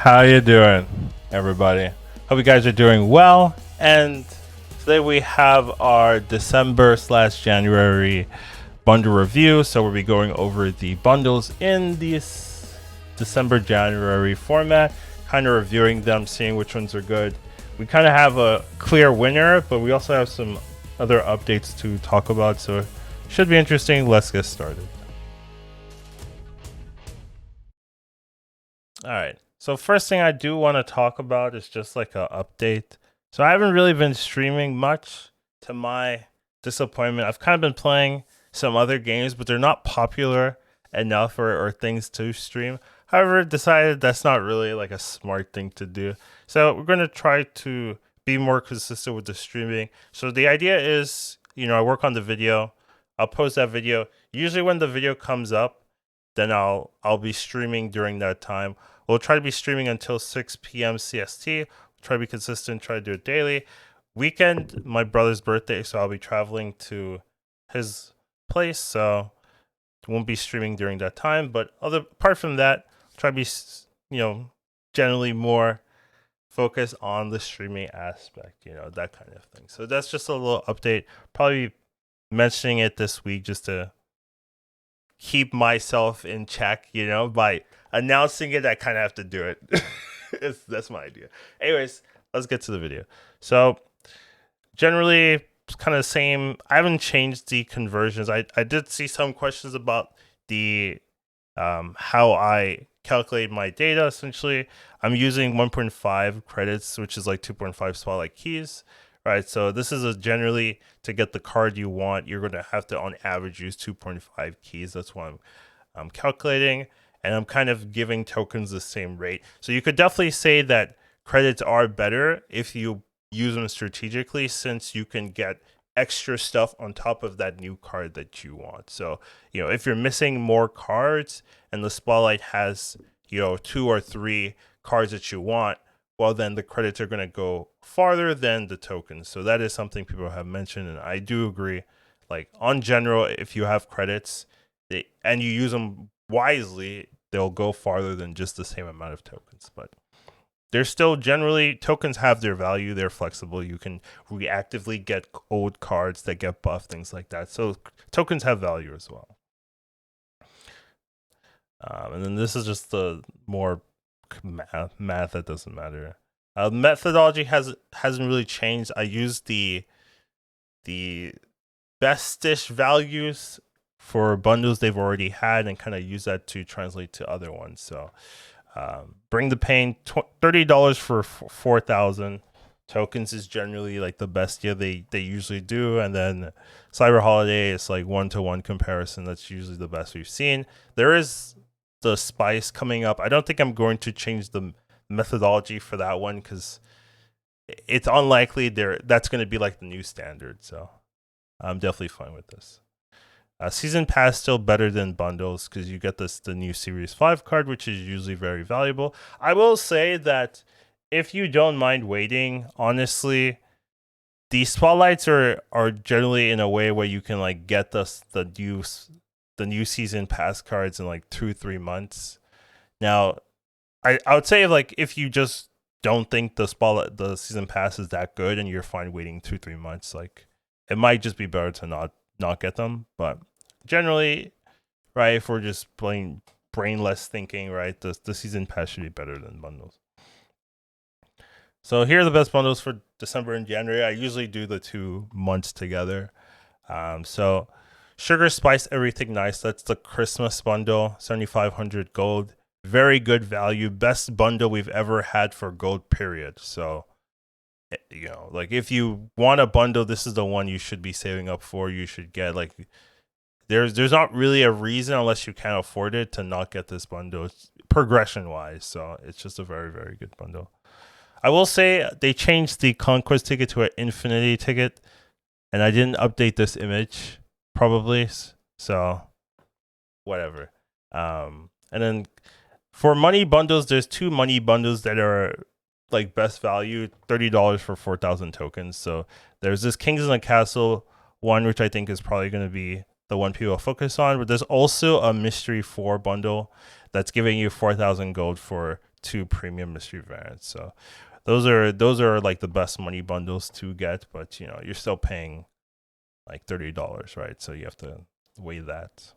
How you doing, everybody? Hope you guys are doing well. And today we have our December/January bundle review. So we'll be going over the bundles in this December-January format, kind of reviewing them, seeing which ones are good. We kind of have a clear winner, but we also have some other updates to talk about. So it should be interesting. Let's get started. All right. So first thing I do want to talk about is just like an update. So I haven't really been streaming much, to my disappointment. I've kind of been playing some other games, but they're not popular enough or things to stream. However, decided that's not really like a smart thing to do. So we're going to try to be more consistent with the streaming. So the idea is, I work on the video. I'll post that video. Usually when the video comes up, then I'll be streaming during that time. We'll try to be streaming until 6 p.m. CST. We'll try to be consistent, try to do it daily. Weekend, my brother's birthday, so I'll be traveling to his place, so won't be streaming during that time. But apart from that, try to be, generally more focused on the streaming aspect, that kind of thing. So that's just a little update. Probably mentioning it this week just to keep myself in check, by announcing it. I kind of have to do it. That's my idea. Anyways, let's get to the video. So generally it's kind of the same. I haven't changed the conversions. I did see some questions about the how I calculate my data. Essentially, I'm using 1.5 credits, which is like 2.5 spotlight keys. Right, so this is generally to get the card you want, you're going to have to, on average, use 2.5 keys. That's what I'm calculating, and I'm kind of giving tokens the same rate. So you could definitely say that credits are better if you use them strategically, since you can get extra stuff on top of that new card that you want. So, if you're missing more cards and the spotlight has, 2 or 3 cards that you want, well, then the credits are going to go farther than the tokens. So that is something people have mentioned, and I do agree. Like, on general, if you have credits and you use them wisely, they'll go farther than just the same amount of tokens. But they're still generally, tokens have their value. They're flexible. You can reactively get old cards that get buffed, things like that. So tokens have value as well. And then this is just the more math that doesn't matter. Methodology hasn't really changed. I use the bestish values for bundles they've already had and kind of use that to translate to other ones. So Bring the Pain, $30 for 4,000 tokens is generally like the best deal they usually do. And then Cyber Holiday is like 1-to-1 comparison. That's usually the best we've seen. There is the Spice coming up. I don't think I'm going to change the methodology for that one because it's unlikely that's going to be like the new standard. So I'm definitely fine with this. Season Pass still better than bundles because you get the new Series 5 card, which is usually very valuable. I will say that if you don't mind waiting, honestly, the spotlights are generally in a way where you can like get the new Season Pass cards in like 2-3 months. Now, I would say like if you just don't think the Season Pass is that good and you're fine waiting 2-3 months, like it might just be better to not get them. But generally, right, if we're just playing brainless thinking, right, the Season Pass should be better than bundles. So here are the best bundles for December and January. I usually do the 2 months together. So Sugar Spice Everything Nice, that's the Christmas bundle, 7,500 gold. Very good value. Best bundle we've ever had for gold, period. So, like if you want a bundle, this is the one you should be saving up for. You should get like, there's not really a reason unless you can't afford it to not get this bundle. It's progression wise. So it's just a very, very good bundle. I will say they changed the Conquest ticket to an Infinity ticket, and I didn't update this image probably. So whatever. And then for money bundles, there's 2 money bundles that are like best value, $30 for 4,000 tokens. So there's this Kings in the Castle one, which I think is probably going to be the one people focus on. But there's also a Mystery 4 bundle that's giving you 4,000 gold for 2 premium mystery variants. So those are like the best money bundles to get, but you know, you're still paying like $30, right? So you have to weigh that.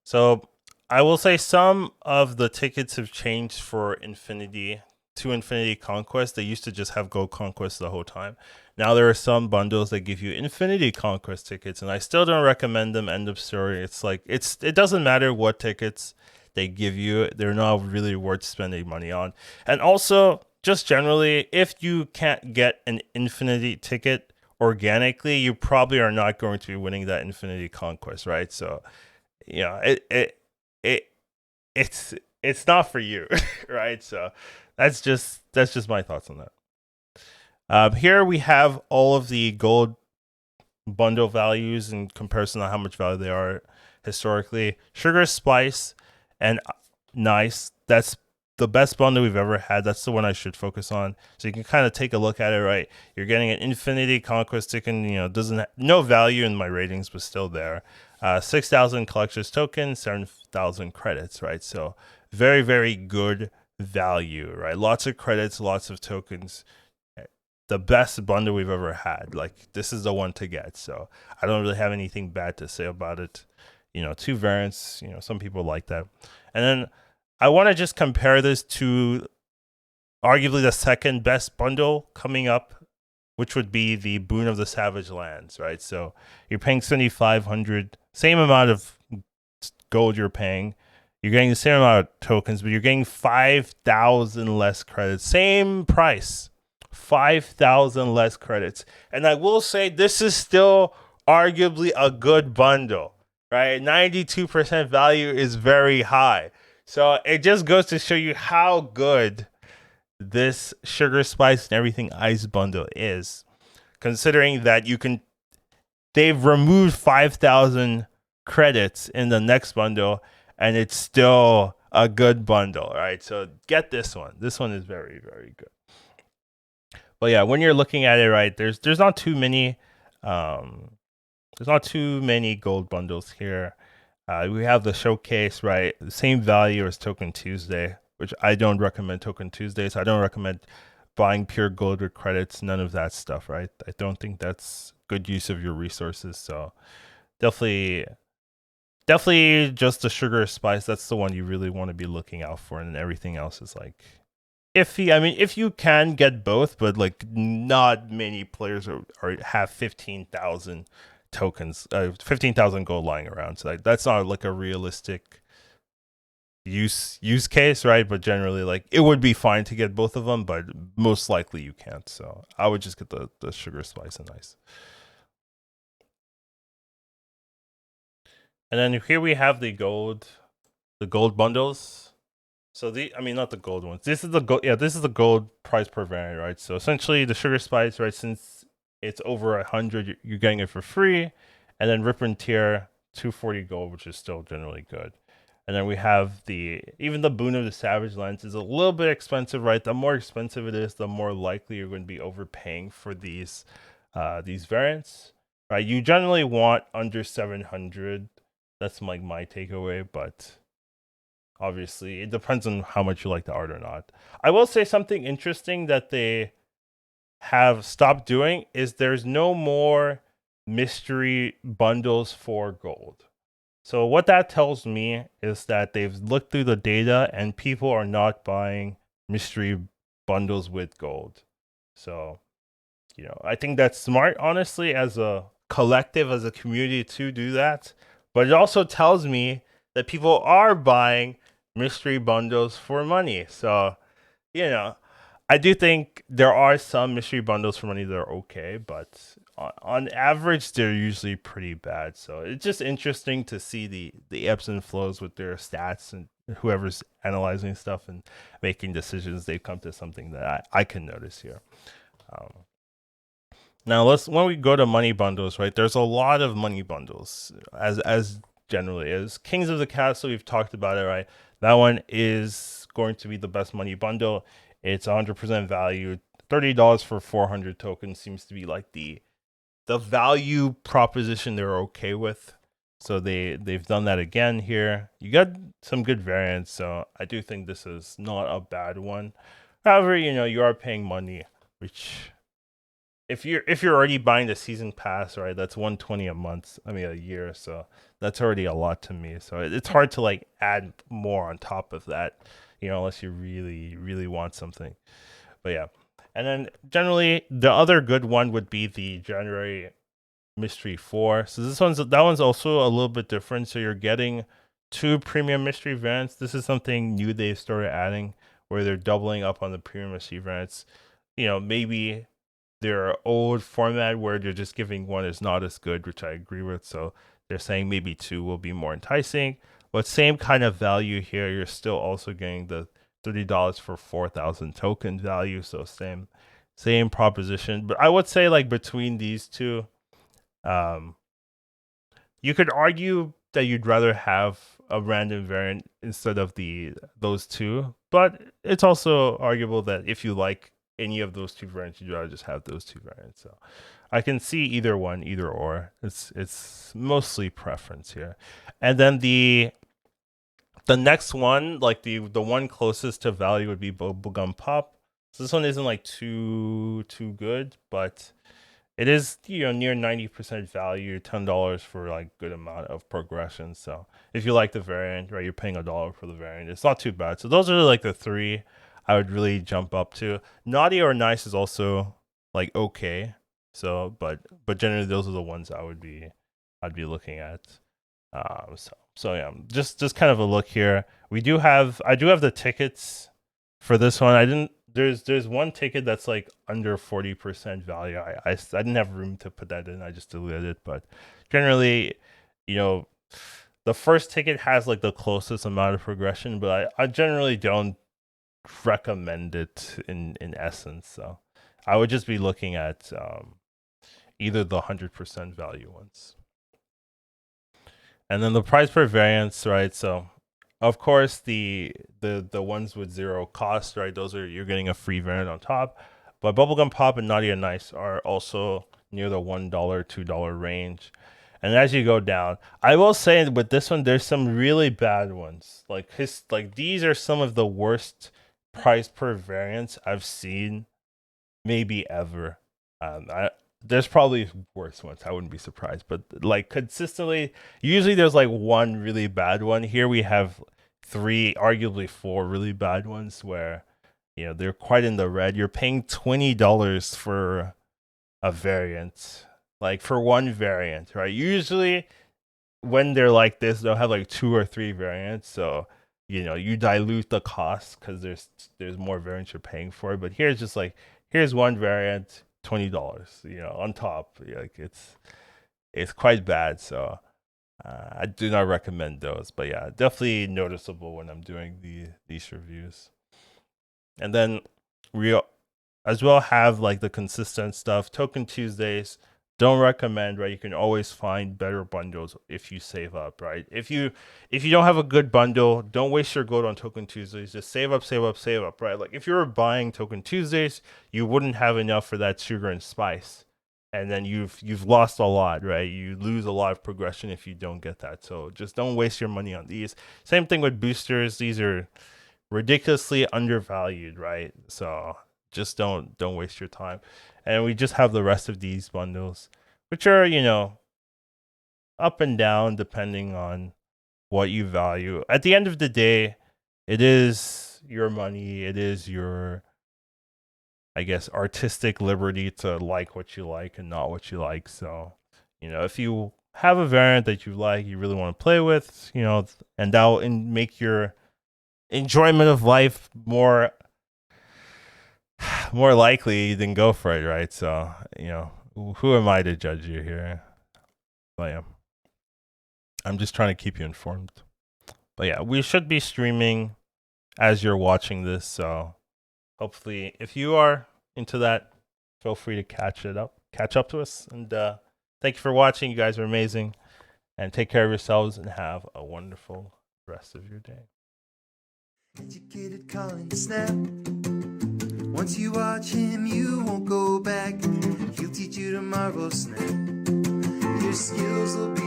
So I will say some of the tickets have changed for Infinity to Infinity Conquest. They used to just have Gold Conquest the whole time. Now there are some bundles that give you Infinity Conquest tickets, and I still don't recommend them. End of story. It's like it doesn't matter what tickets they give you; they're not really worth spending money on. And also, just generally, if you can't get an Infinity ticket organically, you probably are not going to be winning that Infinity Conquest, right? So, you know, it it's not for you, right? So that's just my thoughts on that. Here we have all of the gold bundle values in comparison to how much value they are historically. Sugar, Spice, and Nice. That's the best bundle we've ever had. That's the one I should focus on. So you can kind of take a look at it, right? You're getting an Infinity Conquest ticket, you know, doesn't no value in my ratings, but still there. 6,000 collector's tokens, 7,000 credits, right? So very, very good value, right? Lots of credits, lots of tokens. The best bundle we've ever had. Like, this is the one to get. So I don't really have anything bad to say about it. You know, 2 variants, you know, some people like that. And then I want to just compare this to arguably the second best bundle coming up, which would be the Boon of the Savage Lands, right? So you're paying 7,500, same amount of gold you're paying. You're getting the same amount of tokens, but you're getting 5,000 less credits. Same price, 5,000 less credits. And I will say this is still arguably a good bundle, right? 92% value is very high. So it just goes to show you how good this Sugar, Spice, and Everything Ice bundle is, considering that they've removed 5,000 credits in the next bundle, and it's still a good bundle, right? So get this one. This one is very, very good. But yeah, when you're looking at it, right, there's not too many gold bundles here. We have the Showcase, right? The same value as Token Tuesday, which I don't recommend Token Tuesdays. I don't recommend buying pure gold or credits, none of that stuff, right? I don't think that's good use of your resources. So definitely just the Sugar, Spice. That's the one you really want to be looking out for, and everything else is like iffy. I mean, if you can get both, but like not many players have 15,000 tokens, 15,000 gold lying around. So that's not like a realistic use case, right? But generally, like, it would be fine to get both of them, but most likely you can't. So I would just get the Sugar, Spice, and Ice. And then here we have the gold bundles. So not the gold ones. This is the gold. Yeah, this is the gold price per variant, right? So essentially, the Sugar, Spice, right? Since it's over 100, you're getting it for free, and then Ripper and Tier 240 gold, which is still generally good. And then we have even the Boon of the Savage Lands is a little bit expensive, right? The more expensive it is, the more likely you're going to be overpaying for these variants, right? You generally want under 700. That's like my takeaway, but obviously it depends on how much you like the art or not. I will say something interesting that they have stopped doing is there's no more mystery bundles for gold. So what that tells me is that they've looked through the data and people are not buying mystery bundles with gold. So, you know, I think that's smart, honestly, as a collective, as a community, to do that. But it also tells me that people are buying mystery bundles for money. So, you know, I do think there are some mystery bundles for money that are okay, but on average, they're usually pretty bad. So it's just interesting to see the ebbs and flows with their stats, and whoever's analyzing stuff and making decisions, they've come to something that I can notice here. Now when we go to money bundles, right? There's a lot of money bundles as generally is. Kings of the Castle, we've talked about it, right? That one is going to be the best money bundle. It's 100% value. $30 for 400 tokens seems to be like the value proposition they're okay with. So they've done that again here. You got some good variants, so I do think this is not a bad one. However, you are paying money, which if you're already buying the season pass, right, that's 120 a month. I mean a year, so that's already a lot to me. So it's hard to like add more on top of that, unless you really really want something. But yeah. And then generally the other good one would be the January Mystery 4. So that one's also a little bit different. So you're getting 2 premium mystery variants. This is something new they started adding where they're doubling up on the premium mystery variants. Maybe their old format where they're just giving one is not as good, which I agree with. So they're saying maybe 2 will be more enticing. But same kind of value here. You're still also getting the $30 for 4,000 token value. So same proposition. But I would say like between these two, you could argue that you'd rather have a random variant instead of those two, but it's also arguable that if you like any of those 2 variants, you'd rather just have those 2 variants. So I can see either one, either or. It's mostly preference here. And then the next one, like the one closest to value, would be Bubblegum Pop. So this one isn't like too good, but it is near 90% value, $10 for like good amount of progression. So if you like the variant, right, you're paying $1 for the variant. It's not too bad. So those are like the 3 I would really jump up to. Naughty or Nice is also like okay. So but generally those are the ones I'd be looking at. So yeah, just kind of a look here. I do have the tickets for this one. I didn't. There's one ticket that's like under 40% value. I didn't have room to put that in. I just deleted it. But generally, the first ticket has like the closest amount of progression, but I generally don't recommend it in essence. So I would just be looking at either the 100% value ones. And then the price per variance, right? So of course the ones with 0 cost, right? Those are, you're getting a free variant on top. But Bubblegum Pop and Naughty and Nice are also near the $1, $2 range. And as you go down, I will say with this one, there's some really bad ones. Like these are some of the worst price per variants I've seen, maybe ever. There's probably worse ones. I wouldn't be surprised, but like consistently, usually there's like one really bad one. Here we have 3, arguably 4 really bad ones where they're quite in the red. You're paying $20 for a variant, like for one variant, right? Usually when they're like this, they'll have like 2 or 3 variants, so you dilute the cost because there's more variants you're paying for. But here's just like, here's one variant, $20, on top. Like it's quite bad. So I do not recommend those. But yeah, definitely noticeable when I'm doing these reviews. And then we as well have like the consistent stuff. Token Tuesdays, don't recommend, right? You can always find better bundles if you save up, right? If you don't have a good bundle, don't waste your gold on Token Tuesdays. Just save up, right? Like if you were buying Token Tuesdays, you wouldn't have enough for that sugar and spice, and then you've lost a lot, right? You lose a lot of progression if you don't get that. So just don't waste your money on these. Same thing with boosters. These are ridiculously undervalued, right? So just don't waste your time. And we just have the rest of these bundles, which are up and down depending on what you value. At the end of the day, it is your money. It is your, I guess, artistic liberty to like what you like and not what you like. So if you have a variant that you like, you really want to play with, and that will make your enjoyment of life more likely, then go for it, right? So who am I to judge you here? But yeah, I'm just trying to keep you informed. But yeah, we should be streaming as you're watching this, so hopefully if you are into that, feel free to catch up to us. And thank you for watching. You guys are amazing, and take care of yourselves and have a wonderful rest of your day. Educated calling snap. Once you watch him, you won't go back. He'll teach you tomorrow, snap. Your skills will be